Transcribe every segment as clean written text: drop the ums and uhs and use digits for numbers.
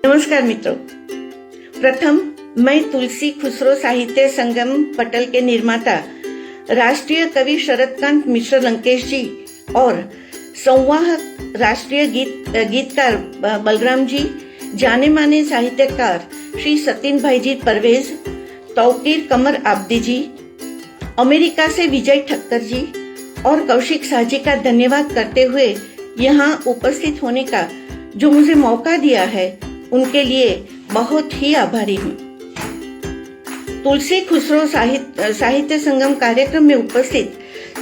नमस्कार मित्रों, प्रथम मैं तुलसी खुसरो साहित्य संगम पटल के निर्माता राष्ट्रीय कवि शरदकांत मिश्र लंकेश जी और संवाहक राष्ट्रीय गीतकार बलराम जी, जाने माने साहित्यकार श्री सतीन भाई जी परवेज, तौकीर कमर आब्दी जी, अमेरिका से विजय ठक्कर जी और कौशिक शाह जी का धन्यवाद करते हुए यहाँ उपस्थित होने का जो मुझे मौका दिया है उनके लिए बहुत ही आभारी हूँ। तुलसी खुसरो साहित्य संगम कार्यक्रम में उपस्थित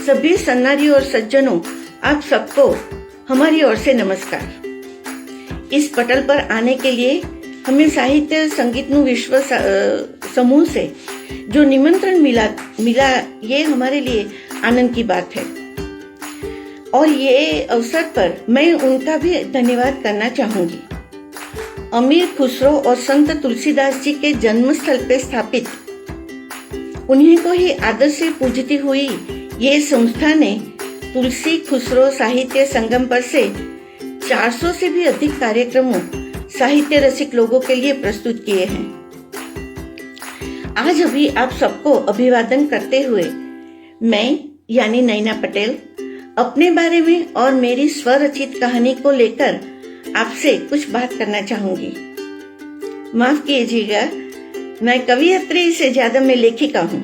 सभी सन्नारी और सज्जनों, आप सबको हमारी ओर से नमस्कार। इस पटल पर आने के लिए हमें साहित्य संगीतनु विश्व समूह से जो निमंत्रण मिला ये हमारे लिए आनंद की बात है और ये अवसर पर मैं उनका भी धन्यवाद करना चाहूंगी। अमीर खुसरो और संत तुलसीदास जी के जन्मस्थल पे स्थापित उन्हीं को ही आदर से पूजती हुई ये संस्था ने तुलसी खुसरो साहित्य संगम पर से 400 से भी अधिक कार्यक्रमों साहित्य रसिक लोगों के लिए प्रस्तुत किए हैं। आज अभी आप सबको अभिवादन करते हुए मैं यानी नैना पटेल अपने बारे में और मेरी स्वरचित कहानी को लेकर आपसे कुछ बात करना चाहूंगी। माफ कीजिएगा, मैं कवियत्री से ज्यादा मैं लेखिका हूँ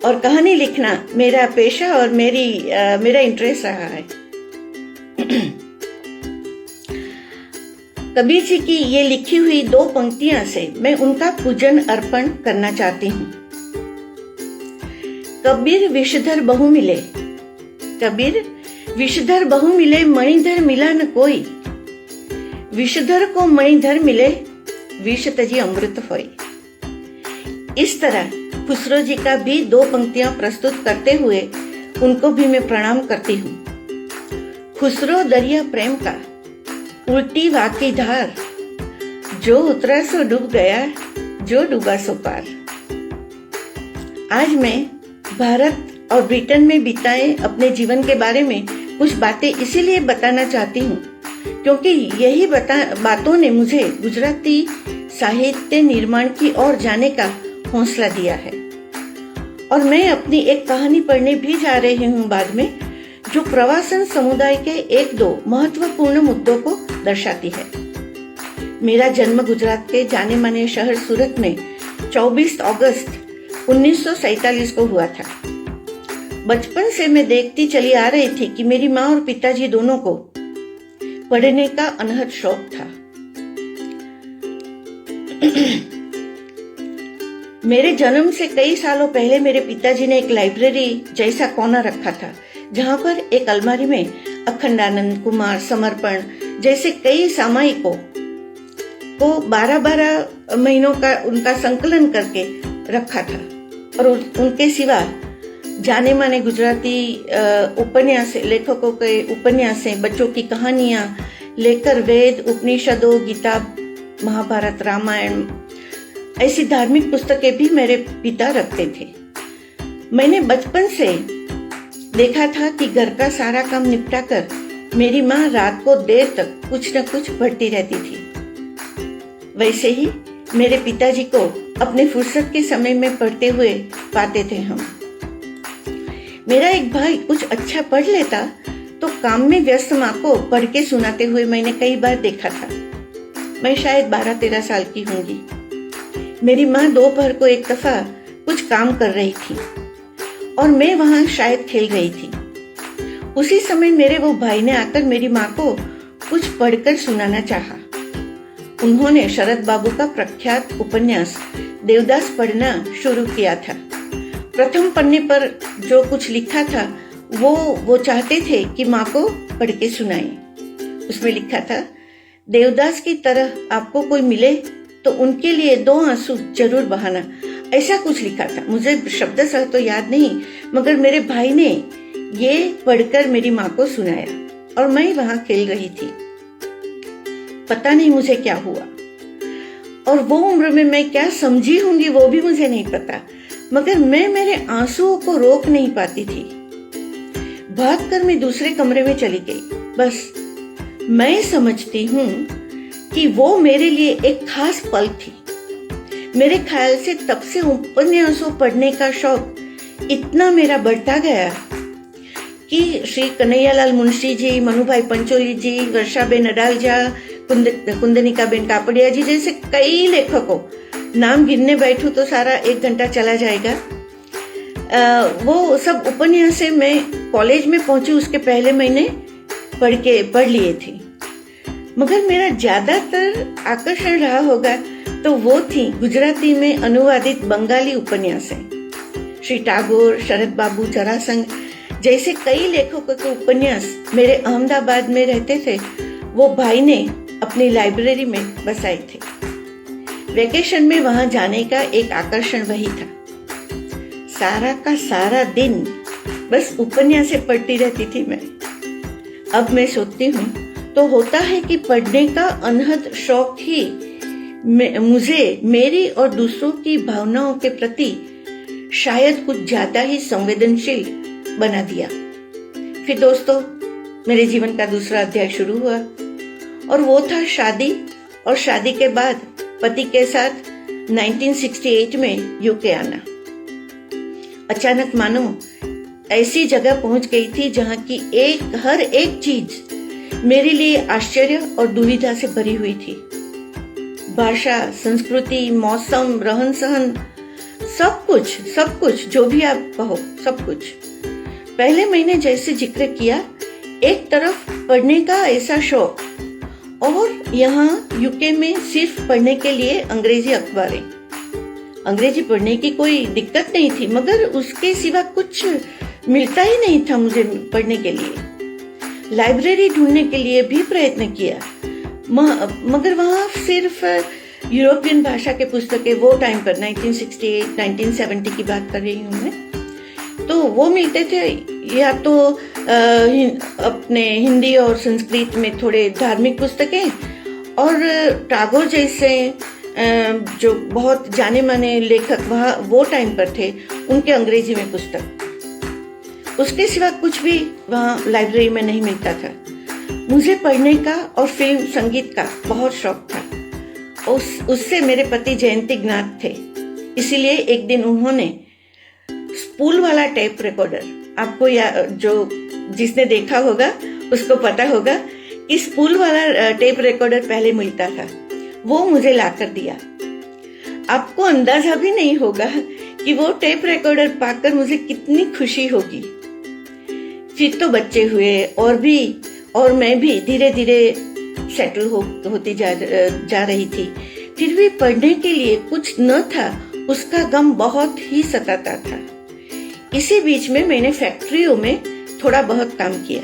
और कहानी लिखना मेरा पेशा और मेरा इंटरेस्ट रहा है। कबीर जी की ये लिखी हुई 2 पंक्तियां से मैं उनका पूजन अर्पण करना चाहती हूँ। कबीर विषधर बहु मिले, कबीर विषधर बहु मिले, मणिधर मिला न कोई। विषधर को मणिधर मिले, विष तजी अमृत होई। इस तरह खुसरो जी का भी 2 पंक्तियां प्रस्तुत करते हुए उनको भी मैं प्रणाम करती हूँ। खुसरो दरिया प्रेम का, उल्टी वाकी धार, जो उतरा सो डूब गया, जो डूबा सो पार। आज मैं भारत और ब्रिटेन में बिताए अपने जीवन के बारे में कुछ बातें इसीलिए बताना चाहती हूँ क्योंकि यही बातों ने मुझे गुजराती साहित्य निर्माण की ओर जाने का हौसला दिया है और मैं अपनी एक कहानी पढ़ने भी जा रही हूँ बाद में, जो प्रवासन समुदाय के 1-2 महत्वपूर्ण मुद्दों को दर्शाती है। मेरा जन्म गुजरात के जाने माने शहर सूरत में 24 अगस्त 1947 को हुआ था। बचपन से मैं देखती चली आ रही थी कि मेरी माँ और पिताजी दोनों को पढ़ने का अनहद शौक था। मेरे जन्म से कई सालों पहले मेरे पिताजी ने एक लाइब्रेरी जैसा कोना रखा था जहाँ पर एक अलमारी में अखंडानंद, कुमार, समर्पण जैसे कई सामायिकों को 12-12 महीनों का उनका संकलन करके रखा था और उनके सिवा जाने माने गुजराती उपन्यास लेखकों के उपन्यास, बच्चों की कहानियां लेकर वेद, उपनिषदों, गीता, महाभारत, रामायण ऐसी धार्मिक पुस्तकें भी मेरे पिता रखते थे। मैंने बचपन से देखा था कि घर का सारा काम निपटाकर मेरी माँ रात को देर तक कुछ न कुछ पढ़ती रहती थी। वैसे ही मेरे पिताजी को अपने फुर्सत के समय में पढ़ते हुए पाते थे हम। मेरा एक भाई कुछ अच्छा पढ़ लेता तो काम में व्यस्त माँ को पढ़ के सुनाते हुए मैंने कई बार देखा था। मैं शायद 12-13 साल की होंगी। मेरी माँ दोपहर को एक दफा कुछ काम कर रही थी और मैं वहां शायद खेल रही थी। उसी समय मेरे वो भाई ने आकर मेरी माँ को कुछ पढ़कर सुनाना चाहा। उन्होंने शरद बाबू का प्रख्यात उपन्यास देवदास पढ़ना शुरू किया था। प्रथम पन्ने पर जो कुछ लिखा था वो चाहते थे कि माँ को पढ़ के सुनाएं। उसमें लिखा था, देवदास की तरह आपको कोई मिले तो उनके लिए 2 आंसू जरूर बहाना। ऐसा कुछ लिखा था, मुझे शब्दशः तो याद नहीं, मगर मेरे भाई ने ये पढ़कर मेरी माँ को सुनाया और मैं वहां खेल रही थी। पता नहीं मुझे क्या हुआ और वो उम्र में मैं क्या समझी होंगी वो भी मुझे नहीं पता, मगर मैं मेरे आंसुओं को रोक नहीं पाती थी। भागकर मैं दूसरे कमरे में चली गई। बस मैं समझती हूँ कि वो मेरे लिए एक खास पल थी। मेरे ख्याल से तब से उपन्यासों पढ़ने का शौक इतना मेरा बढ़ता गया कि श्री कन्हैयालाल मुंशी जी, मनुभाई पंचोली जी, वर्षाबेन अडालजा, कुंदनिकाबेन कापड़िया जी जैसे कई लेखकों, नाम गिनने बैठूं तो सारा 1 घंटा चला जाएगा। वो सब उपन्यास मैं कॉलेज में पहुंची उसके पहले महीने पढ़ लिए थे। मगर मेरा ज्यादातर आकर्षण रहा होगा तो वो थी गुजराती में अनुवादित बंगाली उपन्यासें। श्री टैगोर, शरद बाबू, जरासंघ जैसे कई लेखकों के उपन्यास मेरे अहमदाबाद में रहते थे, वो भाई ने अपनी लाइब्रेरी में बसाए थे। वेकेशन में वहां जाने का एक आकर्षण वही था। सारा का सारा दिन बस उपन्यास पढ़ती रहती थी मैं। अब मैं सोचती हूँ तो होता है कि पढ़ने का अनहद शौक ही मुझे मेरी और दूसरों की भावनाओं के प्रति शायद कुछ ज्यादा ही संवेदनशील बना दिया। फिर दोस्तों, मेरे जीवन का दूसरा अध्याय शुरू हुआ और वो था शादी, और शादी के बाद पति के साथ 1968 में यूके आना। अचानक मानो ऐसी जगह पहुंच गई थी जहां की हर एक चीज मेरे लिए आश्चर्य और दुविधा से भरी हुई थी। भाषा, संस्कृति, मौसम, रहन सहन, सब कुछ जो भी आप कहो, सब कुछ। पहले महीने जैसे जिक्र किया, एक तरफ पढ़ने का ऐसा शौक और यहाँ यूके में सिर्फ पढ़ने के लिए अंग्रेजी अखबारें। अंग्रेजी पढ़ने की कोई दिक्कत नहीं थी, मगर उसके सिवा कुछ मिलता ही नहीं था मुझे पढ़ने के लिए। लाइब्रेरी ढूंढने के लिए भी प्रयत्न किया, मगर वहाँ सिर्फ यूरोपियन भाषा के पुस्तकें, वो टाइम पर 1968, 1970 की बात कर रही हूँ मैं, तो वो मिलते थे या तो अपने हिंदी और संस्कृत में थोड़े धार्मिक पुस्तकें, और टैगोर जैसे जो बहुत जाने माने लेखक वहाँ वो टाइम पर थे, उनके अंग्रेजी में पुस्तक। उसके सिवा कुछ भी वहाँ लाइब्रेरी में नहीं मिलता था। मुझे पढ़ने का और फिल्म संगीत का बहुत शौक था। उससे मेरे पति जयंती ज्ञात थे, इसीलिए एक दिन उन्होंने स्पूल वाला टेप रिकॉर्डर, आपको जो जिसने देखा होगा उसको पता होगा कि स्पूल वाला टेप रिकॉर्डर पहले मिलता था, वो मुझे लाकर दिया। आपको अंदाजा भी नहीं होगा कि वो टेप रिकॉर्डर पाकर मुझे कितनी खुशी होगी। फिर तो बच्चे हुए और मैं भी धीरे धीरे सेटल होती जा रही थी। फिर भी पढ़ने के लिए कुछ न था, उसका गम बहुत ही सताता था। इसी बीच में मैंने फैक्ट्रियों में थोड़ा बहुत काम किया।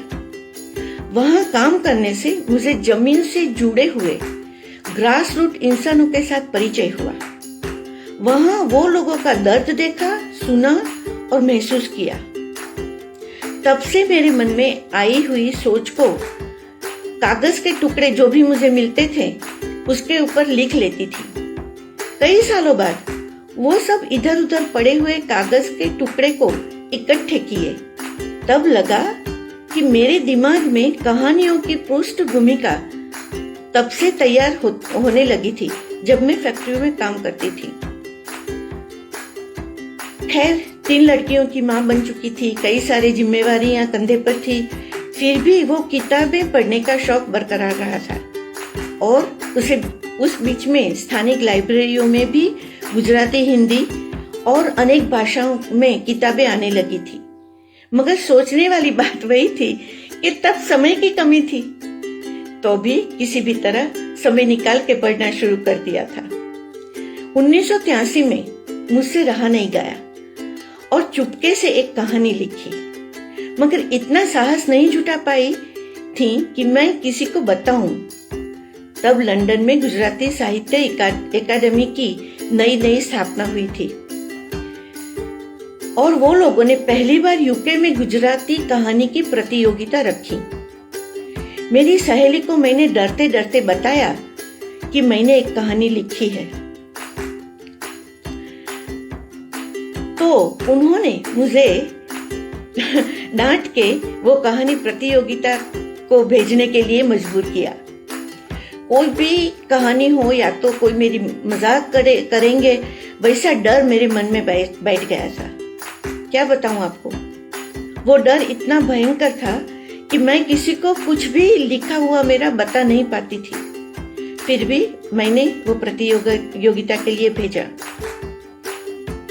वहां काम करने से मुझे जमीन से जुड़े हुए ग्रास रूट इंसानों के साथ परिचय हुआ। वहां वो लोगों का दर्द देखा, सुना और महसूस किया। तब से मेरे मन में आई हुई सोच को कागज के टुकड़े जो भी मुझे मिलते थे उसके ऊपर लिख लेती थी। कई सालों बाद वो सब इधर उधर पड़े हुए कागज के टुकड़े को इकट्ठे किए। तब लगा कि मेरे दिमाग में कहानियों की पृष्ठभूमि का तब से तैयार होने लगी थी जब मैं फैक्ट्री में काम करती थी। खैर, 3 लड़कियों की माँ बन चुकी थी, कई सारी जिम्मेवारियां कंधे पर थी, फिर भी वो किताबें पढ़ने का शौक बरकरार रहा था। और उस बीच में स्थानिक लाइब्रेरियों में भी गुजराती, हिंदी और अनेक भाषाओं में किताबें आने लगी थी। मगर सोचने वाली बात वही थी कि तब समय की कमी थी, तो भी किसी भी तरह समय निकाल के पढ़ना शुरू कर दिया था। 1983 में मुझसे रहा नहीं गया और चुपके से एक कहानी लिखी, मगर इतना साहस नहीं जुटा पाई थी कि मैं किसी को बताऊं। तब लंदन में गुजराती साहित्य एकेडमी की नई स्थापना हुई थी और वो लोगों ने पहली बार यूके में गुजराती कहानी की प्रतियोगिता रखी। मेरी सहेली को मैंने डरते डरते बताया कि मैंने एक कहानी लिखी है, तो उन्होंने मुझे डांट के वो कहानी प्रतियोगिता को भेजने के लिए मजबूर किया। कोई भी कहानी हो या तो कोई मेरी मजाक करेंगे, वैसा डर मेरे मन में बैठ गया था। क्या बताऊं आपको, वो डर इतना भयंकर था कि मैं किसी को कुछ भी लिखा हुआ मेरा बता नहीं पाती थी। फिर भी मैंने वो प्रतियोगिता के लिए भेजा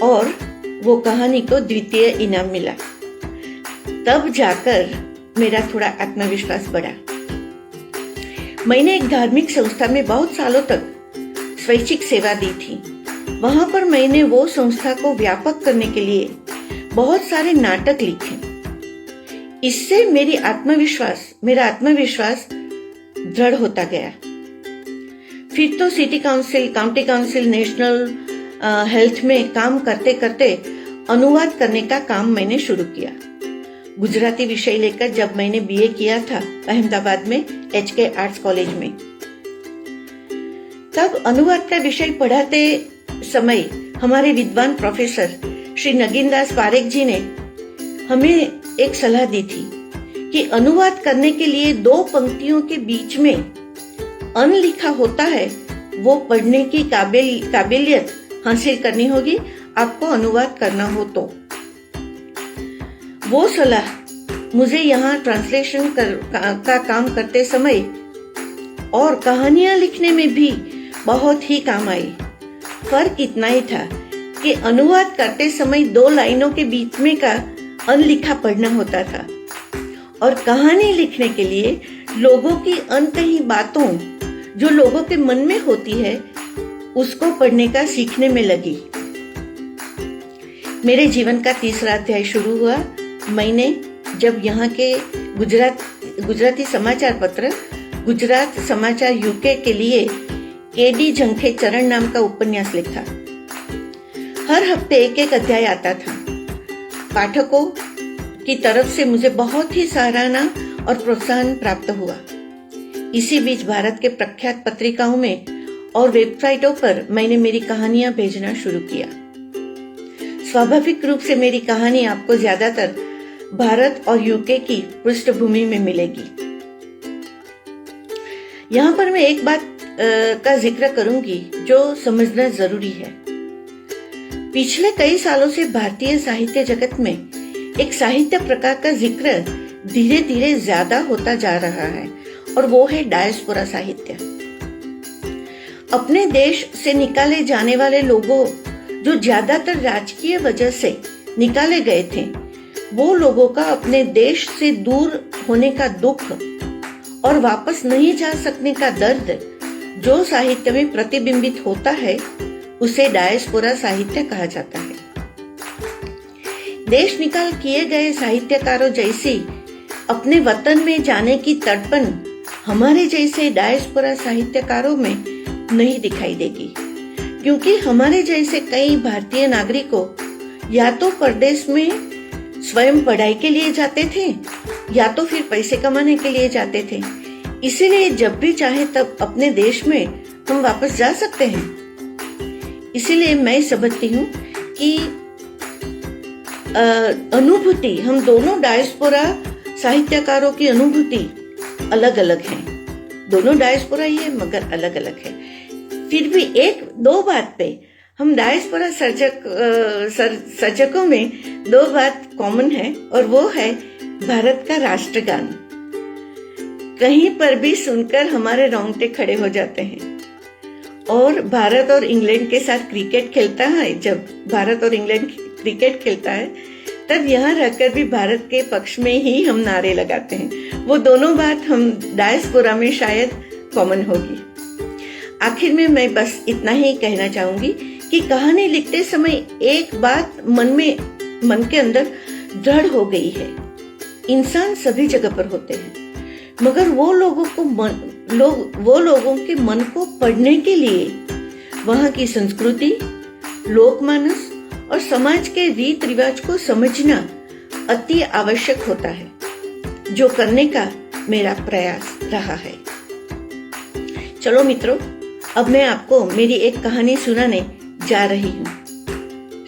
और वो कहानी को द्वितीय इनाम मिला। तब जाकर मेरा थोड़ा आत्मविश्वास बढ़ा। मैंने एक धार्मिक संस्था में बहुत सालों तक स्वैच्छिक सेवा दी थी। वहां पर मैंने वो संस्था को व्यापक करने के लिए बहुत सारे नाटक लिखे। इससे मेरा आत्मविश्वास दृढ़ होता गया। फिर तो city council, county council, national health में काम करते करते अनुवाद करने का काम मैंने शुरू किया। गुजराती विषय लेकर जब मैंने बीए किया था अहमदाबाद में HK आर्ट्स कॉलेज में, तब अनुवाद का विषय पढ़ाते समय हमारे विद्वान प्रोफेसर श्री नगीनदास पारेख जी ने हमें एक सलाह दी थी कि अनुवाद करने के लिए 2 पंक्तियों के बीच में अन लिखा होता है, वो पढ़ने की काबिलियत हासिल करनी होगी आपको अनुवाद करना हो तो। वो सलाह मुझे यहाँ ट्रांसलेशन का काम करते समय और कहानियां लिखने में भी बहुत ही काम आई। फर्क इतना ही था कि अनुवाद करते समय 2 लाइनों के बीच में का अनलिखा पढ़ना होता था और कहानी लिखने के लिए लोगों की अनकही बातों जो लोगों के मन में होती है उसको पढ़ने का सीखने में लगी। मेरे जीवन का तीसरा अध्याय शुरू हुआ। मैंने जब यहाँ के गुजराती समाचार पत्र गुजरात समाचार यूके के लिए KD झंखे चरण नाम का उपन्यास लिखा। हर हफ्ते एक अध्याय आता था। पाठकों की तरफ से मुझे बहुत ही सराहना और प्रोत्साहन प्राप्त हुआ। इसी बीच भारत के प्रख्यात पत्रिकाओं में और वेबसाइटों पर मैंने मेरी कहानियां भेजना शुरू किया। स्वाभाविक रूप से मेरी कहानी आपको ज्यादातर भारत और यूके की पृष्ठभूमि में मिलेगी। यहाँ पर मैं एक बात का जिक्र करूंगी जो समझना जरूरी है। पिछले कई सालों से भारतीय साहित्य जगत में एक साहित्य प्रकार का जिक्र धीरे धीरे ज्यादा होता जा रहा है और वो है डायस्पोरा साहित्य। अपने देश से निकाले जाने वाले लोगों जो ज्यादातर राजकीय वजह से निकाले गए थे, वो लोगों का अपने देश से दूर होने का दुख और वापस नहीं जा सकने का दर्द जो साहित्य में प्रतिबिंबित होता है, उसे डायस्पोरा साहित्य कहा जाता है। देश निकाल किए गए साहित्यकारों जैसी अपने वतन में जाने की तड़पन हमारे जैसे डायस्पोरा साहित्यकारों में नहीं दिखाई देगी, क्योंकि हमारे जैसे कई भारतीय नागरिकों या तो परदेश में स्वयं पढ़ाई के लिए जाते थे या तो फिर पैसे कमाने के लिए जाते थे। इसीलिए जब भी चाहे तब अपने देश में हम वापस जा सकते हैं। इसीलिए मैं समझती हूँ कि अनुभूति, हम दोनों डायस्पोरा साहित्यकारों की अनुभूति अलग अलग है। दोनों डायस्पोरा ही है मगर अलग अलग है। फिर भी 1-2 बात पे हम डायस्पोरा सर्जकों में 2 बात कॉमन है और वो है भारत का राष्ट्रगान। कहीं पर भी सुनकर हमारे रोंगटे खड़े हो जाते हैं। और भारत और इंग्लैंड के साथ क्रिकेट खेलता है, जब भारत और इंग्लैंड क्रिकेट खेलता है तब यहाँ रहकर भी भारत के पक्ष में ही हम नारे लगाते हैं। वो दोनों बात हम डायस्पोरा में शायद कॉमन होगी। आखिर में मैं बस इतना ही कहना चाहूंगी कि कहानी लिखते समय एक बात मन के अंदर दृढ़ हो गई है। इंसान सभी जगह पर होते हैं, मगर वो लोगों के मन को पढ़ने के लिए वहाँ की संस्कृति, लोकमानस और समाज के रीत रिवाज को समझना अति आवश्यक होता है, जो करने का मेरा प्रयास रहा है। चलो मित्रों, अब मैं आपको मेरी एक कहानी सुनाने जा रही हूँ।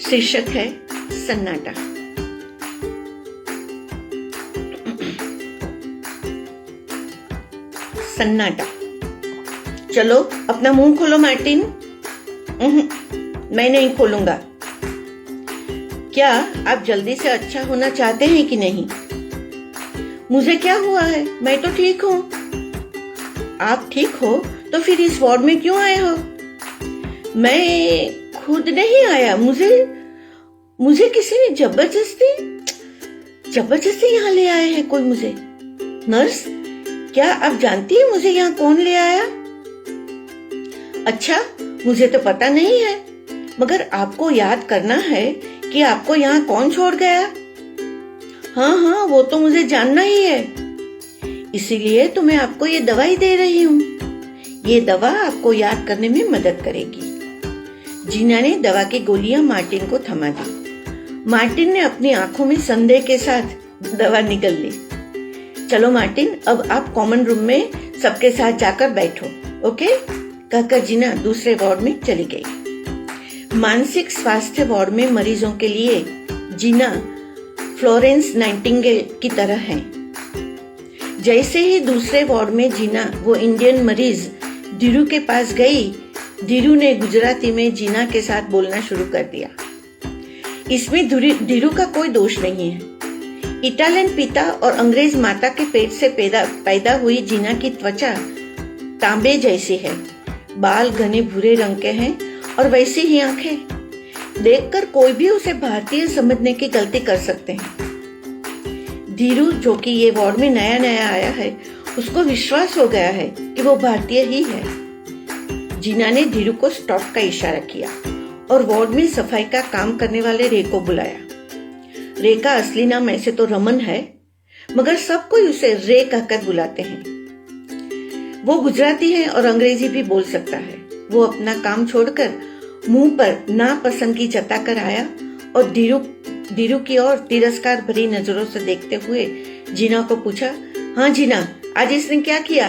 शीर्षक है सन्नाटा। सन्नाटा। चलो अपना मुंह खोलो मार्टिन। मैं नहीं खोलूंगा। क्या आप जल्दी से अच्छा होना चाहते हैं कि नहीं? मुझे क्या हुआ है, मैं तो ठीक हूँ। आप ठीक हो तो फिर इस वार्ड में क्यों आए हो? मैं खुद नहीं आया, मुझे किसी ने जबरदस्ती यहाँ ले आए हैं कोई मुझे। नर्स, क्या आप जानती है मुझे यहाँ कौन ले आया? अच्छा, मुझे तो पता नहीं है, मगर आपको याद करना है कि आपको यहाँ कौन छोड़ गया। हाँ, वो तो मुझे जानना ही है, इसीलिए तो मैं आपको ये दवाई दे रही हूँ। ये दवा आपको याद करने में मदद करेगी। जीना ने दवा की गोलियां मार्टिन को थमा दी। मार्टिन ने अपनी आंखों में संदेह के साथ दवा निगल ली। चलो मार्टिन, अब आप कॉमन रूम में सबके साथ जाकर बैठो, ओके? कहकर जीना दूसरे वार्ड में चली गई। मानसिक स्वास्थ्य वार्ड में मरीजों के लिए जीना फ्लोरेंस नाइटिंगेल की तरह है। जैसे ही दूसरे वार्ड में जीना वो इंडियन मरीज धीरू के पास गई, धीरू ने गुजराती में जीना के साथ बोलना शुरू कर दिया। इसमें धीरू का कोई दोष नहीं है। इटालियन पिता और अंग्रेज माता के पेट से पैदा हुई जीना की त्वचा तांबे जैसी है, बाल घने भूरे रंग के हैं और वैसी ही आंखें। देखकर कोई भी उसे भारतीय समझने की गलती कर सकते हैं। धीरू, जो कि ये वार्ड में नया आया है, उसको विश्वास हो गया है कि वो भारतीय ही है। जीना ने धीरू को स्टॉप का इशारा किया और वार्ड में सफाई का काम करने वाले रे को बुलाया। रे का असली नाम ऐसे तो रमन है, मगर सब कोई उसे रे कहकर बुलाते हैं। वो गुजराती है और अंग्रेजी भी बोल सकता है। वो अपना काम छोड़कर मुंह पर नापसंदगी जताकर आया और धीरू की ओर तिरस्कार भरी नजरों से देखते हुए जीना को पूछा, हाँ जीना, आज इसने क्या किया?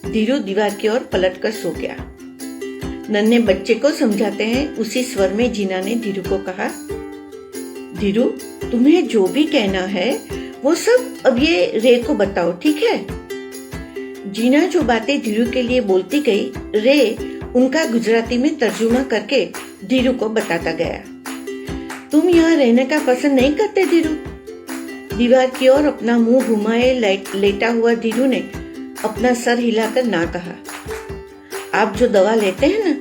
धीरू दीवार की ओर पलटकर सो गया। नन्हे बच्चे को समझाते हैं उसी स्वर में जीना ने धीरू को कहा, धीरू, तुम्हें जो भी कहना है वो सब अब ये रे को बताओ, ठीक है? जीना जो बातें धीरू के लिए बोलती गई, रे उनका गुजराती में तर्जुमा करके धीरू को बताता गया। तुम यहाँ रहने का पसंद नहीं करते धीरू? दीवार की ओर अपना मुंह घुमाए लेटा हुआ धीरू ने अपना सर हिलाकर ना कहा। आप जो दवा लेते हैं ना,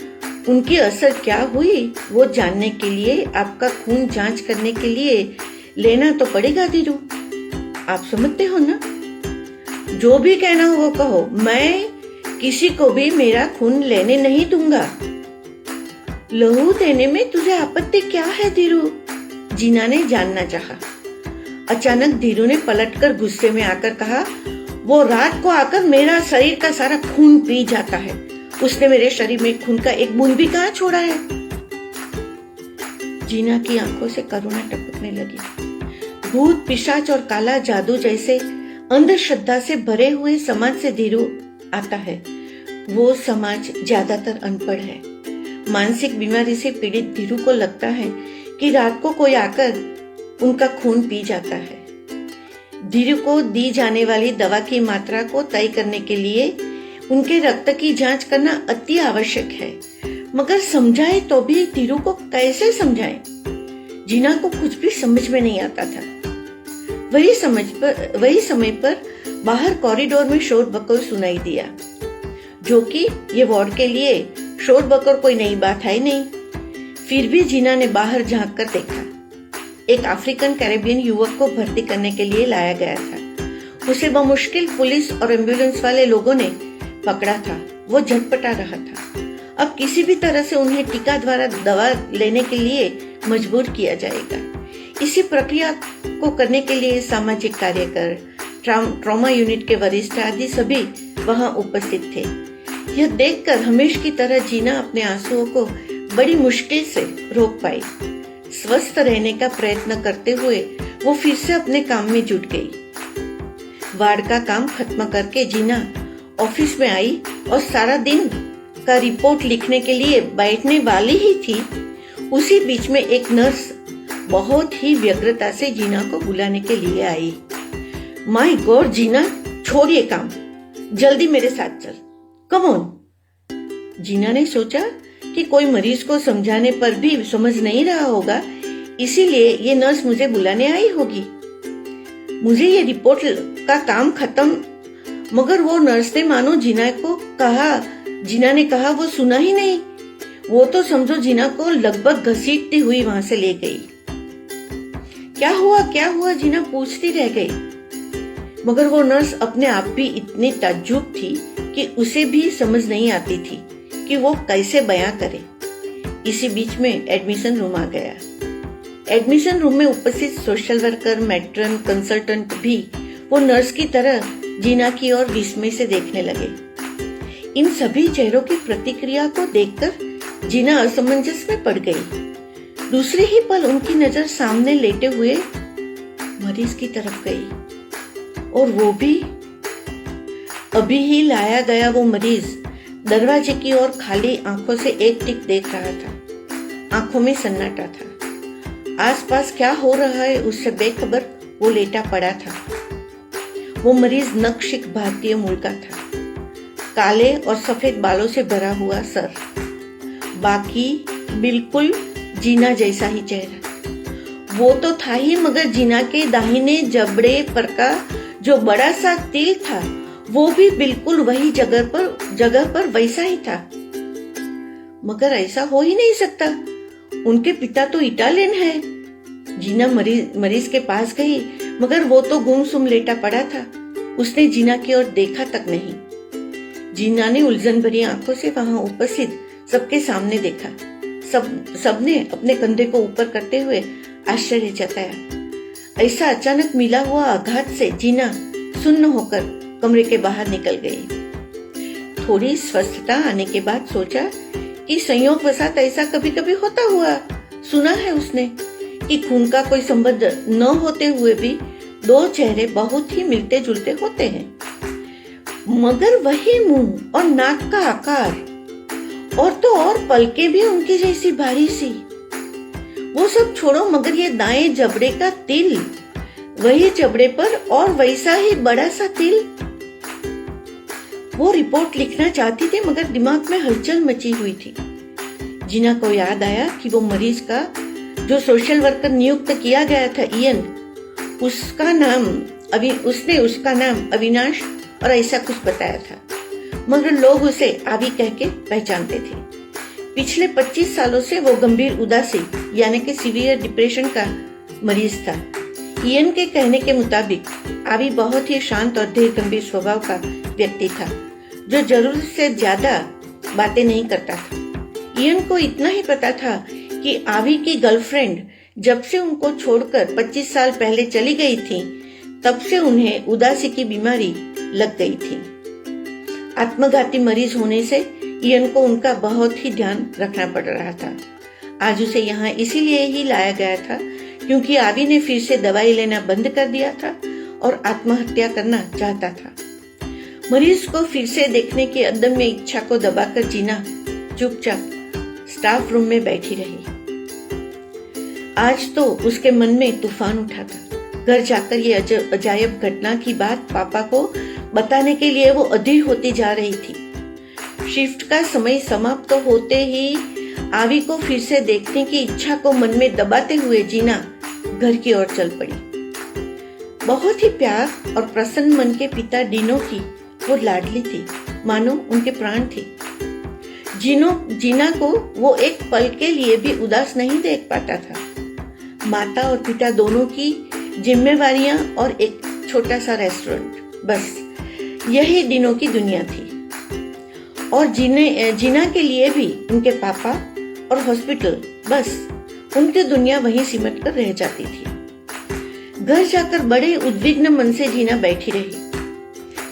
उनकी असर क्या हुई वो जानने के लिए आपका खून जांच करने के लिए लेना तो पड़ेगा धीरू। आप समझते हो ना? जो भी कहना हो वो कहो, मैं किसी को भी मेरा खून लेने नहीं दूंगा। लहू देने में तुझे आपत्ति क्या है धीरू? जीना ने जानना चाहा। अचानक धीरू ने पलटकर गुस्से में आकर कहा, वो रात को आकर मेरा शरीर का सारा खून पी जाता है। उसने मेरे शरीर में खून का एक बूंद भी कहाँ छोड़ा है? जीना की आंखों से करुणा टपकने लगी। भूत, पिशाच और काला जादू जैसे अंधश्रद्धा से भरे हुए समाज से धीरू आता है। वो समाज ज्यादातर अनपढ़ है। मानसिक बीमारी से पीड़ित धीरू को लगता है कि रात को कोई आकर उनका खून पी जाता है। धीरू को दी जाने वाली दवा की मात्रा को तय करने के लिए उनके रक्त की जांच करना अति आवश्यक है, मगर समझाए तो भी धीरू को कैसे समझाए? जीना को कुछ भी समझ में नहीं आता था। वही समय पर बाहर कॉरिडोर में शोर बकोर सुनाई दिया, जो कि ये वार्ड के लिए शोर बकोर कोई नई बात है नहीं। फिर भी जीना ने बाहर झांक कर देखा। एक अफ्रीकन कैरेबियन युवक को भर्ती करने के लिए लाया गया था। उसे बमुश्किल पुलिस और एम्बुलेंस वाले लोगों ने पकड़ा था। वो झटपटा रहा था। अब किसी भी तरह से उन्हें टीका द्वारा दवा लेने के लिए मजबूर किया जाएगा। इसी प्रक्रिया को करने के लिए सामाजिक कार्यकर, ट्रॉमा यूनिट के वरिष्ठ आदि सभी वहां उपस्थित थे। यह देखकर हमेश की तरह जीना अपने आंसुओं को बड़ी मुश्किल से रोक पाई। स्वस्थ रहने का प्रयत्न करते हुए वो फिर से अपने काम में जुट गई। वार्ड का काम खत्म करके जीना ऑफिस में आई और सारा दिन का रिपोर्ट लिखने के लिए बैठने वाली ही थी। उसी बीच में एक नर्स बहुत ही व्यग्रता से जीना को बुलाने के लिए आई। माय गॉड जीना, छोड़िए काम, जल्दी मेरे साथ चल। Come on. जीना ने सोचा कि कोई मरीज को समझाने पर भी समझ नहीं रहा होगा, इसीलिए ये नर्स मुझे बुलाने आई होगी। मुझे ये रिपोर्ट का काम खत्म। मगर वो नर्स ने मानो जीना ने कहा वो सुना ही नहीं। वो तो समझो जीना को लगभग घसीटती हुई वहां से ले गई। क्या हुआ जीना पूछती रह गई। मगर वो नर्स अपने आप भी इतनी ताज्जुब थी कि उसे भी समझ नहीं आती थी कि वो कैसे बयां करे। इसी बीच में एडमिशन रूम आ गया। एडमिशन रूम में उपस्थित सोशल वर्कर, मैट्रन, कंसल्टेंट भी वो नर्स की तरह जीना की ओर विस्मय से देखने लगे। इन सभी चेहरों की प्रतिक्रिया को देखकर जीना असमंजस में पड़ गई। दूसरे ही पल उनकी नजर सामने लेटे हुए मरीज की तरफ गई, और वो भी अभी ही लाया गया वो मरीज दरवाजे की ओर खाली आंखों से एकटिक देख रहा था। आंखों में सन्नाटा था। आसपास क्या हो रहा है उससे बेखबर वो लेटा पड़ा था। वो मरीज नक्शिक भारतीय मूल का था। काले और सफेद बालों से भरा हुआ सर, बाकी बिल्कुल जीना जैसा ही चेहरा। वो तो था ही, मगर जीना के दाहिने जबड़े पर का जो बड़ा सा तिल था वो भी बिल्कुल वही जगह पर वैसा ही था। मगर ऐसा हो ही नहीं सकता, उनके पिता तो इटालियन है। जीना मरीज के पास गई, मगर वो तो गुमसुम लेटा पड़ा था। उसने जीना की ओर देखा तक नहीं। जीना ने उलझन भरी आंखों से वहां उपस्थित सबके सामने देखा। सबने अपने कंधे को ऊपर करते हुए आश्चर्य जताया। ऐसा अचानक मिला हुआ आघात से जीना सुन्न होकर कमरे के बाहर निकल गई। थोड़ी स्वस्थता आने के बाद सोचा कि संयोगवशात ऐसा कभी कभी होता हुआ सुना है उसने कि खून का कोई संबंध न होते हुए भी दो चेहरे बहुत ही मिलते जुलते होते हैं। मगर वही मुंह और नाक का आकार, और तो और पलकें भी उनकी जैसी भारी सी। वो सब छोड़ो, मगर ये दाएं जबड़े का तिल, वही जबड़े पर और वैसा ही बड़ा सा तिल। वो रिपोर्ट लिखना चाहती थी, मगर दिमाग में हलचल मची हुई थी। जीना को याद आया कि वो मरीज का जो सोशल वर्कर नियुक्त किया गया था, इयन, उसका नाम अविनाश और ऐसा कुछ बताया था। मगर लोग उसे आवी कह के पहचानते थे। पिछले 25 सालों से वो गंभीर उदासी यानी कि सीवियर डिप्रेशन का मरीज था। इयन के कहने के मुताबिक आवी बहुत ही शांत और धीर गंभीर स्वभाव का व्यक्ति था, जो जरूरत से ज्यादा बातें नहीं करता था। इयन को इतना ही पता था कि आवी की गर्लफ्रेंड जब से उनको छोड़कर 25 साल पहले चली गई थी, तब से उन्हें उदासी की बीमारी लग गई थी। आत्मघाती मरीज होने से इयन को उनका बहुत ही ध्यान रखना पड़ रहा था। आज उसे यहाँ इसीलिए ही लाया गया था क्योंकि आवी ने फिर से दवाई लेना बंद कर दिया था और आत्महत्या करना चाहता था। मरीज को फिर से देखने की अदम्य इच्छा को दबाकर जीना चुपचाप स्टाफ रूम में बैठी रही। आज तो उसके मन में तूफान उठा था। घर जाकर ये अजायब घटना की बात पापा को बताने के लिए वो अधीर होती जा रही थी। शिफ्ट का समय समाप्त होते ही आवी को फिर से देखने की इच्छा को मन में दबाते हुए जीना घर की ओर चल पड़ी। बहुत ही प्यार और प्रसन्न मन के पिता डीनो की वो लाडली थी, मानो उनके प्राण थी। जीना को वो एक पल के लिए भी उदास नहीं देख पाता था। माता और पिता दोनों की जिम्मेवारियां और एक छोटा सा रेस्टोरेंट, बस यही डीनो की दुनिया थी। और जीना के लिए भी उनके पापा और हॉस्पिटल, बस उनकी दुनिया वहीं सिमट कर रह जाती थी। घर जाकर बड़े उद्विग्न मन से जीना बैठी रही।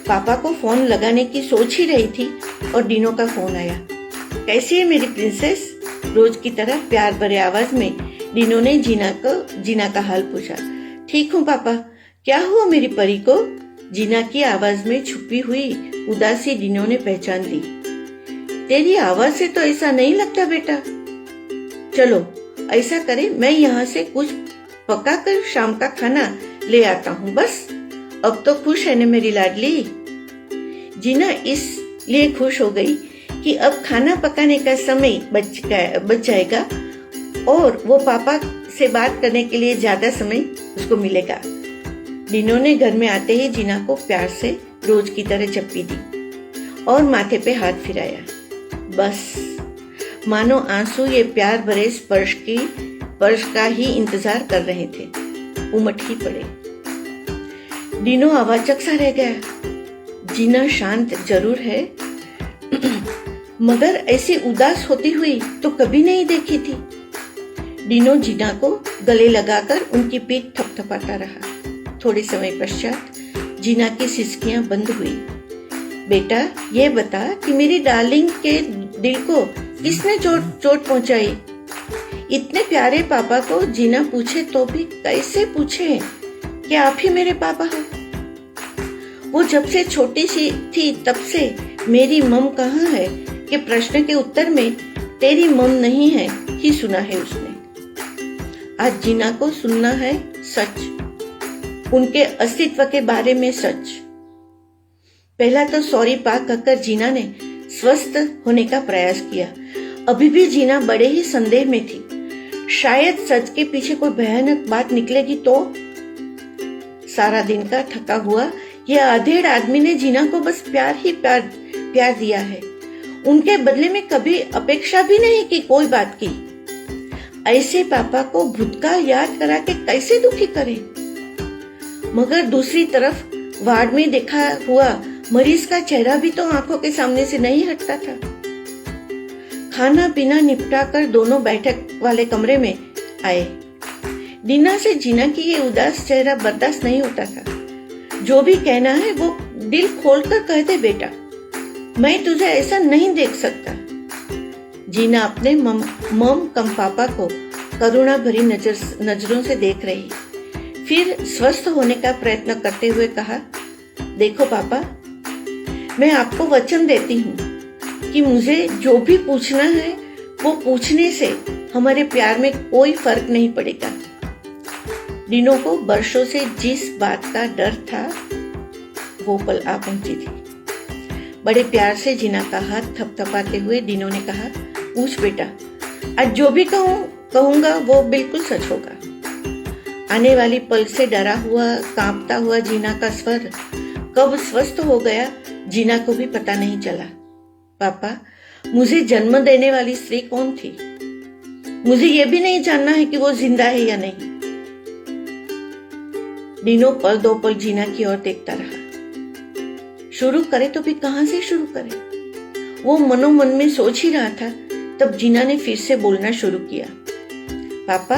पापा को फोन लगाने की सोच ही रही थी और डीनो का फोन आया। कैसी है मेरी प्रिंसेस? रोज की तरह प्यार भरे आवाज में डीनो ने जीना का हाल पूछा। ठीक हूँ पापा, क्या हुआ मेरी परी को? जीना की आवाज में छुपी हुई उदासी डीनो ने पहचान ली। तेरी आवाज से तो ऐसा नहीं लगता बेटा। चलो ऐसा करे, मैं यहाँ से कुछ पका कर शाम का खाना ले आता हूँ। बस अब तो खुश है न मेरी लाडली? जीना इस लिए खुश हो गई कि अब खाना पकाने का समय बच जाएगा और वो पापा से बात करने के लिए ज्यादा समय उसको मिलेगा। डिनो ने घर में आते ही जीना को प्यार से रोज की तरह चप्पी दी और माथे पे हाथ फिराया। बस मानो आंसू ये प्यार भरे स्पर्श का ही इंतजार कर रहे थे। उमट ही पड़े। डिनो अवाचक सा रह गया। जीना शांत जरूर है मगर ऐसी उदास होती हुई तो कभी नहीं देखी थी। डिनो जीना को गले लगाकर उनकी पीठ थपथपाता रहा। थोड़े समय पश्चात जीना की सिसकियां बंद हुई। बेटा ये बता कि मेरी डार्लिंग के दिल को किसने चोट पहुंचाई? इतने प्यारे पापा को जीना पूछे तो भी कैसे पूछे कि आप ही मेरे पापा हो? वो जब से छोटी सी थी तब से मेरी मम कहाँ है कि प्रश्न के उत्तर में तेरी मम नहीं है ही सुना है उसने। आज जीना को सुनना है सच, उनके अस्तित्व के बारे में सच। पहला तो सॉरी पाक कहकर जीना ने स्वस्थ होने का प्रयास किया। अभी भी जीना बड़े ही संदेह में थी। शायद सच के पीछे कोई भयानक बात निकलेगी तो। सारा दिन का थका हुआ यह अधेड़ आदमी ने जीना को बस प्यार दिया है। उनके बदले में कभी अपेक्षा भी नहीं की कोई बात की। ऐसे पापा को भूतकाल याद करा के कैसे दुखी करे? मगर दूसरी तरफ वार्ड में देखा हुआ मरीज का चेहरा भी तो आंखों के सामने से नहीं हटता था। खाना पीना निपटा कर दोनों बैठक वाले कमरे में आए। दीना से जीना की ये उदास चेहरा बर्दाश्त नहीं होता था। जो भी कहना है वो दिल खोलकर कह दे बेटा, मैं तुझे ऐसा नहीं देख सकता। जीना अपने मम कम पापा को करुणा भरी नजरों से देख रही, फिर स्वस्थ होने का प्रयत्न करते हुए कहा, देखो पापा, मैं आपको वचन देती हूँ कि मुझे जो भी पूछना है वो पूछने से हमारे प्यार में कोई फर्क नहीं पड़ेगा। डिनो को वर्षों से जिस बात का डर था वो पल आ पहुंची थी। बड़े प्यार से जीना का हाथ थपथपाते हुए डिनो ने कहा, पूछ बेटा, आज जो भी कहूंगा वो बिल्कुल सच होगा। आने वाली पल से डरा हुआ कांपता हुआ जीना का स्वर कब स्वस्थ हो गया जीना को भी पता नहीं चला। पापा, मुझे जन्म देने वाली स्त्री कौन थी? मुझे ये भी नहीं जानना है कि वो जिंदा है या नहीं। डिनो पल दो पल जीना की ओर देखता रहा। शुरू करे तो भी कहां से शुरू करे? वो मनोमन में सोच ही रहा था, तब जीना ने फिर से बोलना शुरू किया। पापा,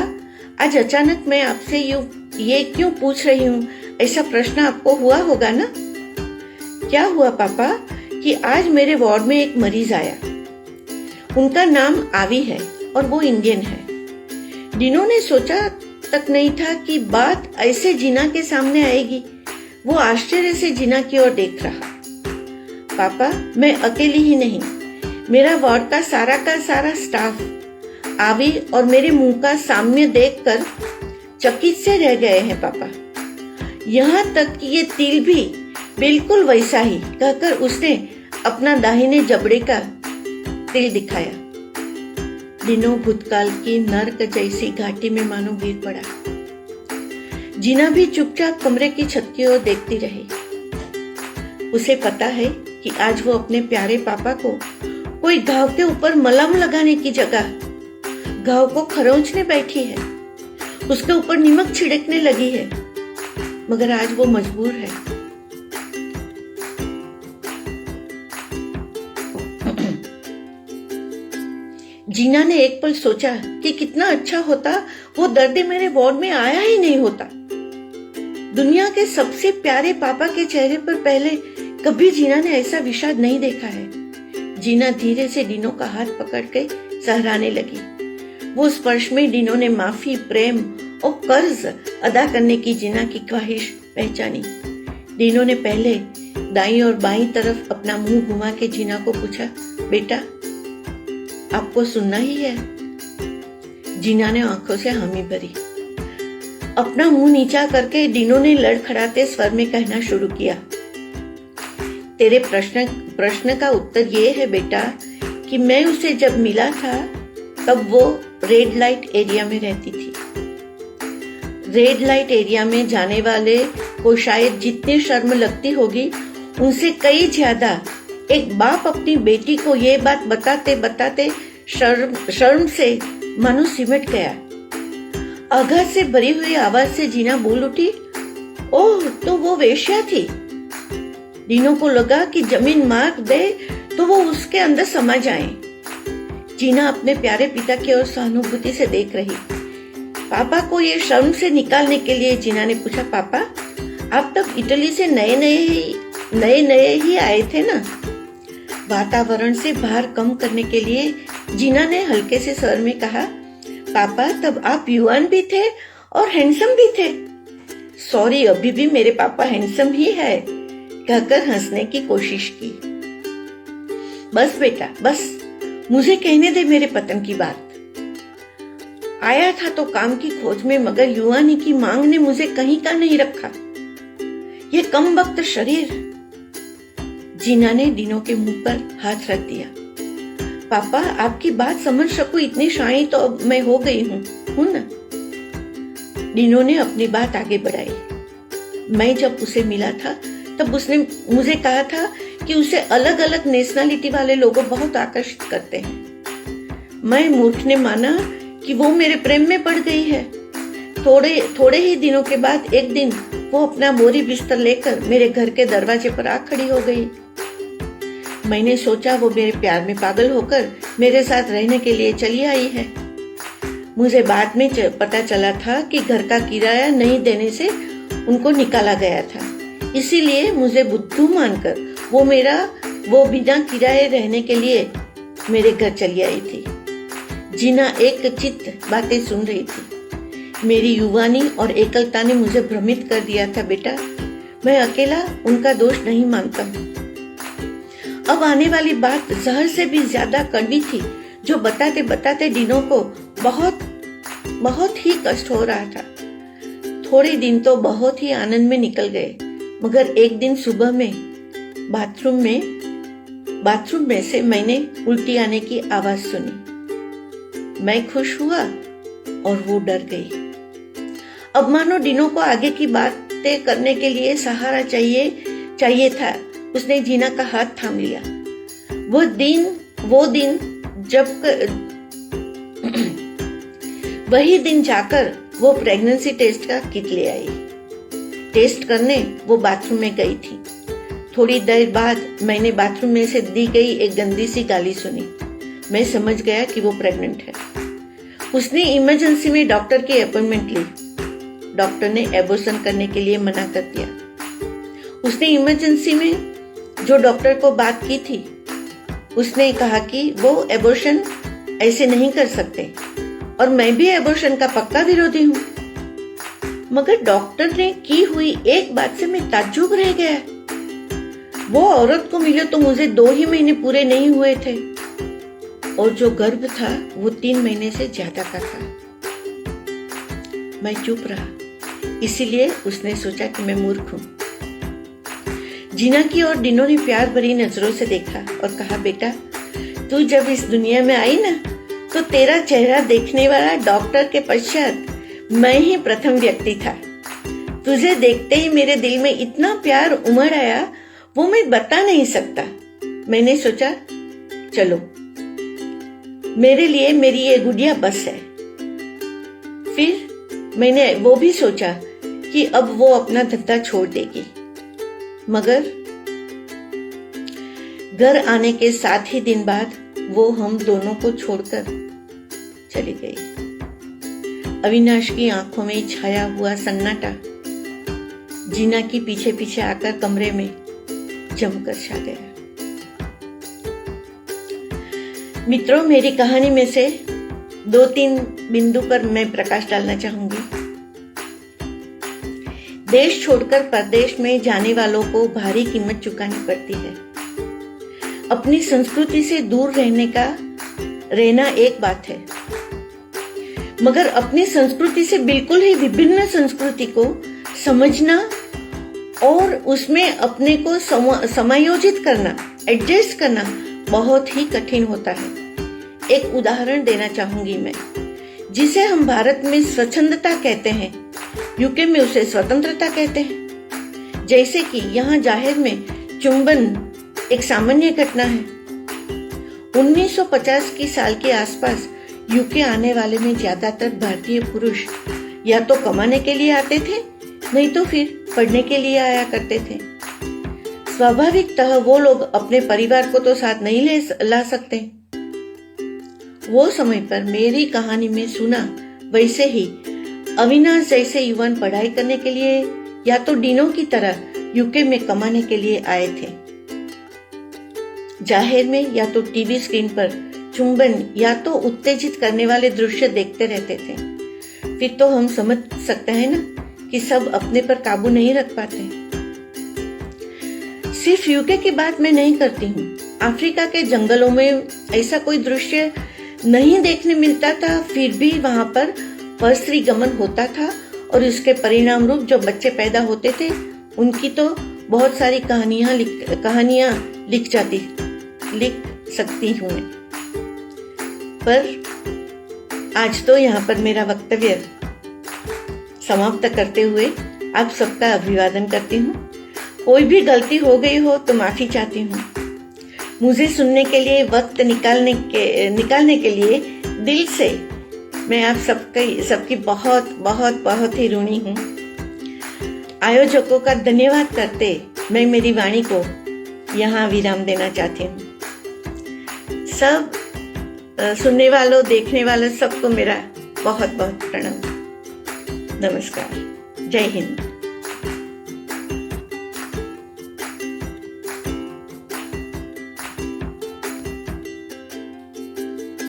आज अचानक मैं आपसे ये क्यों पूछ रही हूँ? ऐसा प्रश्न आपको हुआ होगा ना? क्या हुआ पापा कि आज मेरे वार्ड में एक मरीज आया। उनका नाम आवी है और वो इंडियन है। डिनो ने सोचा तक नहीं था कि बात ऐसे जीना के सामने आएगी। वो आश्चर्य से जीना की ओर देख रहा। पापा, मैं अकेली ही नहीं, मेरा वार्ड का सारा स्टाफ आवी और मेरे मुंह का सामने देखकर चकित से रह गए हैं पापा। यहाँ तक कि ये तिल भी बिल्कुल वैसा ही, कहकर उसने अपना दाहिने जबड़े का तिल दिखाया। डिनो भूतकाल की नर्क जैसी घाटी में मानो गिर पड़ा। जीना भी चुपचाप कमरे की छत की ओर देखती रही। उसे पता है कि आज वो अपने प्यारे पापा को कोई घाव के ऊपर मलहम लगाने की जगह घाव को खरोंचने बैठी है, उसके ऊपर नमक छिड़कने लगी है। मगर आज वो मजबूर है। जीना ने एक पल सोचा कि कितना अच्छा होता वो दर्द मेरे वार्ड में आया ही नहीं होता। दुनिया के सबसे प्यारे पापा के चेहरे पर पहले कभी जीना ने ऐसा विषाद नहीं देखा है। जीना धीरे से डिनो का हाथ पकड़ के सहराने लगी। वो स्पर्श में डिनो ने माफी, प्रेम और कर्ज अदा करने की जीना की ख्वाहिश पहचानी। डिनो ने पहले दाईं और बाईं तरफ अपना मुंह घुमा के जीना को पूछा, बेटा, आपको सुनना ही है? जीना ने आंखों से हामी भरी। अपना मुंह नीचा करके डिनो ने लड़खड़ाते स्वर में कहना शुरू किया, तेरे प्रश्न का उत्तर ये है बेटा कि मैं उसे जब मिला था तब वो रेड लाइट एरिया में रहती थी। रेड लाइट एरिया में जाने वाले को शायद जितनी शर्म लगती होगी उनसे कई ज्यादा एक बाप अपनी बेटी को ये बात बताते बताते शर्म से मानो सिमट गया। आघात से भरी हुई आवाज से जीना बोल उठी, ओह तो वो वेश्या थी। डीनो को लगा कि जमीन मार दे तो वो उसके अंदर समा जाए। जीना अपने प्यारे पिता की ओर सहानुभूति से देख रही। पापा को ये शर्म से निकालने के लिए जीना ने पूछा, पापा आप तब इटली से नए ही आए थे ना? वातावरण से भार कम करने के लिए जीना ने हल्के से स्वर में कहा, पापा तब आप युवान भी थे और हैंडसम भी थे। सॉरी, अभी भी मेरे पापा हैंडसम ही है, कहकर हंसने की कोशिश की। बस बेटा बस, मुझे कहने दे मेरे पतन की बात। आया था तो काम की खोज में, मगर युवानी की मांग ने मुझे कहीं का नहीं रखा। ये कम वक्त शरीर। जीना ने डीनो के मुंह पर हाथ रख दिया। पापा आपकी बात समझ सकूं इतनी शाही तो अब मैं हो गई हूं ना? डीनो ने अपनी बात आगे बढ़ाई। मैं जब उसे मिला था तब उसने मुझे कहा था कि उसे अलग अलग नेशनलिटी वाले लोग बहुत आकर्षित करते हैं। मैं मूर्ख ने माना कि वो मेरे प्रेम में पड़ गई है। थोड़े ही दिनों के बाद एक दिन वो अपना बोरी बिस्तर लेकर मेरे घर के दरवाजे पर आ खड़ी हो गई। मैंने सोचा वो मेरे प्यार में पागल होकर मेरे साथ रहने के लिए चली आई है। मुझे बाद में पता चला था कि घर का किराया नहीं देने से उनको निकाला गया था, इसीलिए मुझे बुद्धू मानकर वो बिना किराए रहने के लिए मेरे घर चली आई थी। जीना एक चित्त बातें सुन रही थी। मेरी युवानी और एकलता ने मुझे भ्रमित कर दिया था बेटा। मैं अकेला उनका दोष नहीं मानता हूँ। अब आने वाली बात जहर से भी ज्यादा कड़वी थी, जो बताते बताते डीनो को बहुत ही कष्ट हो रहा था। थोड़े दिन तो बहुत ही आनंद में निकल गए, मगर एक दिन सुबह में बाथरूम में से मैंने उल्टी आने की आवाज सुनी। मैं खुश हुआ और वो डर गई। अब मानो डीनो को आगे की बातें करने के लिए सहारा चाहिए था। उसने जीना का हाथ थाम लिया। वो दिन वही दिन जाकर वो प्रेगनेंसी टेस्ट का किट ले आई। टेस्ट करने वो बाथरूम में गई थी। थोड़ी देर बाद मैंने बाथरूम में से दी गई एक गंदी सी गाली सुनी। मैं समझ गया कि वो प्रेग्नेंट है। उसने इमरजेंसी में डॉक्टर की अपॉइंटमेंट ली। डॉक्टर ने एबॉर्शन करने के लिए मना कर दिया। उसने इमरजेंसी में जो डॉक्टर को बात की थी, उसने कहा कि वो एबॉर्शन ऐसे नहीं कर सकते और मैं भी एबॉर्शन का पक्का विरोधी हूँ। मगर डॉक्टर ने की हुई एक बात से मैं ताज्जुब रह गया। वो औरत को मिले तो मुझे 2 ही महीने पूरे नहीं हुए थे और जो गर्भ था वो 3 महीने से ज्यादा का था। मैं चुप रहा, इसीलिए उसने सोचा कि मैं मूर्ख हूँ। जीना की और डीनो ने प्यार भरी नजरों से देखा और कहा, बेटा तू जब इस दुनिया में आई ना, तो तेरा चेहरा देखने वाला डॉक्टर के पश्चात मैं ही प्रथम व्यक्ति था। तुझे देखते ही मेरे दिल में इतना प्यार उमड़ आया, वो मैं बता नहीं सकता। मैंने सोचा चलो मेरे लिए मेरी ये गुड़िया बस है। फिर मैंने वो भी सोचा कि अब वो अपना धंधा छोड़ देगी, मगर घर आने के 7 ही दिन बाद वो हम दोनों को छोड़कर चली गई। अविनाश की आंखों में छाया हुआ सन्नाटा जीना की पीछे पीछे आकर कमरे में जमकर छा गया। मित्रों, मेरी कहानी में से 2-3 बिंदु पर मैं प्रकाश डालना चाहूंगी। देश छोड़कर परदेश में जाने वालों को भारी कीमत चुकानी पड़ती है। अपनी संस्कृति से दूर रहना एक बात है, मगर अपनी संस्कृति से बिल्कुल ही विभिन्न संस्कृति को समझना और उसमें अपने को समायोजित करना एडजस्ट करना बहुत ही कठिन होता है। एक उदाहरण देना चाहूंगी मैं, जिसे हम भारत में स्वच्छंदता कहते हैं, यूके में उसे स्वतंत्रता कहते हैं। जैसे कि यहाँ जाहिर में चुंबन एक सामान्य घटना है। 1950 की साल के आसपास यूके आने वाले में ज्यादातर भारतीय पुरुष या तो कमाने के लिए आते थे, नहीं तो फिर पढ़ने के लिए आया करते थे। स्वाभाविकतः वो लोग अपने परिवार को तो साथ नहीं ला सकते। वो समय पर मेरी कहानी में सुना वैसे ही अविनाश जैसे युवान पढ़ाई करने के लिए या तो डीनो की तरह यूके में कमाने के लिए आए थे। जाहिर में या तो टीवी स्क्रीन पर चुंबन या तो उत्तेजित करने वाले दृश्य देखते रहते थे। फिर तो हम समझ सकते हैं ना कि सब अपने पर काबू नहीं रख पाते। सिर्फ यूके की बात मैं नहीं करती हूँ, अफ्रीका के जंगलों में ऐसा कोई दृश्य नहीं देखने मिलता था, फिर भी वहां पर परस्त्री गमन होता था और इसके परिणाम रूप जो बच्चे पैदा होते थे उनकी तो बहुत सारी कहानियां लिख सकती हूँ मैं। पर आज तो यहाँ पर मेरा वक्तव्य समाप्त करते हुए आप सबका अभिवादन करती हूँ। कोई भी गलती हो गई हो तो माफी चाहती हूँ। मुझे सुनने के लिए वक्त निकालने के लिए दिल से मैं आप सबकी बहुत बहुत बहुत ही ऋणी हूँ। आयोजकों का धन्यवाद करते मैं मेरी वाणी को यहाँ विराम देना चाहती हूँ। सब सुनने वालों, देखने वालों सबको मेरा बहुत बहुत प्रणाम। नमस्कार। जय हिंद।